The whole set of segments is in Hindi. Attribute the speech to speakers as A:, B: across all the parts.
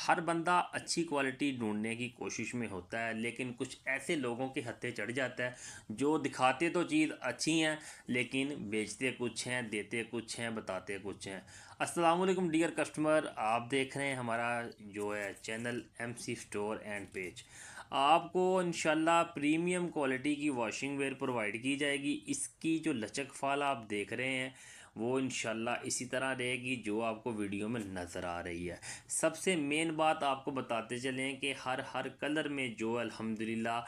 A: हर बंदा अच्छी क्वालिटी ढूंढने की कोशिश में होता है, लेकिन कुछ ऐसे लोगों के हत्थे चढ़ जाता है जो दिखाते तो चीज़ अच्छी हैं लेकिन बेचते कुछ हैं, देते कुछ हैं, बताते कुछ हैं। अस्सलाम वालेकुम डियर कस्टमर, आप देख रहे हैं हमारा जो है channel MC store and page. आपको इंशाल्लाह प्रीमियम क्वालिटी की वॉशिंग वेयर प्रोवाइड की जाएगी। इसकी जो लचक फाल आप देख रहे हैं वो इंशाल्लाह इसी तरह रहेगी जो आपको वीडियो में नज़र आ रही है। सबसे मेन बात आपको बताते चलें कि हर कलर में जो अल्हम्दुलिल्लाह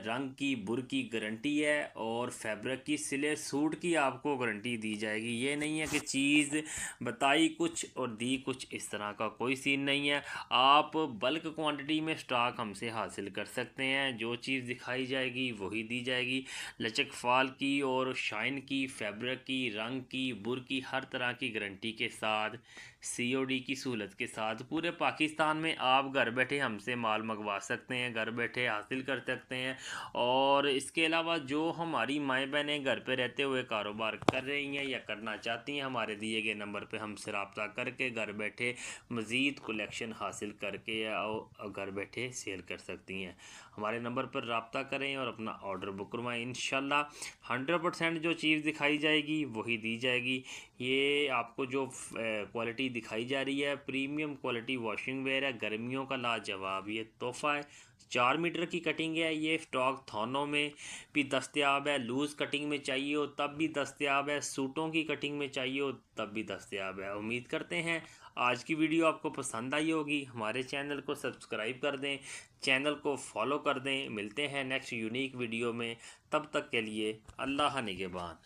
A: रंग की बुर की गारंटी है और फैब्रिक की सिले सूट की आपको गारंटी दी जाएगी। ये नहीं है कि चीज़ बताई कुछ और दी कुछ, इस तरह का कोई सीन नहीं है। आप बल्क क्वांटिटी में स्टॉक हमसे हासिल कर सकते हैं। जो चीज़ दिखाई जाएगी वही दी जाएगी। लचक फाल की और शाइन की, फैब्रिक की, रंग की, बुर की, हर तरह की गारंटी के साथ COD की सहूलत के साथ पूरे पाकिस्तान में आप घर बैठे हमसे माल मंगवा सकते हैं, घर बैठे हासिल कर सकते हैं। और इसके अलावा जो हमारी माएँ बहनें घर पे रहते हुए कारोबार कर रही हैं या करना चाहती हैं, हमारे दिए गए नंबर पे हमसे रब्ता करके घर बैठे मज़ीद कलेक्शन हासिल करके और घर बैठे सेल कर सकती हैं। हमारे नंबर पर रब्ता करें और अपना ऑर्डर बुक करवाएं। इंशाल्लाह 100% जो चीज़ दिखाई जाएगी वही दी जाएगी। ये आपको जो क्वालिटी दिखाई जा रही है प्रीमियम क्वालिटी वॉशिंग वेयर है, गर्मियों का लाजवाब ये तोहफ़ा है। 4 मीटर की कटिंग है। ये स्टॉक थानों में भी दस्तयाब है, लूज़ कटिंग में चाहिए हो तब भी दस्तयाब है, सूटों की कटिंग में चाहिए हो तब भी दस्तयाब है। उम्मीद करते हैं आज की वीडियो आपको पसंद आई होगी। हमारे चैनल को सब्सक्राइब कर दें, चैनल को फॉलो कर दें। मिलते हैं नेक्स्ट यूनिक वीडियो में, तब तक के लिए अल्लाह निगहबान।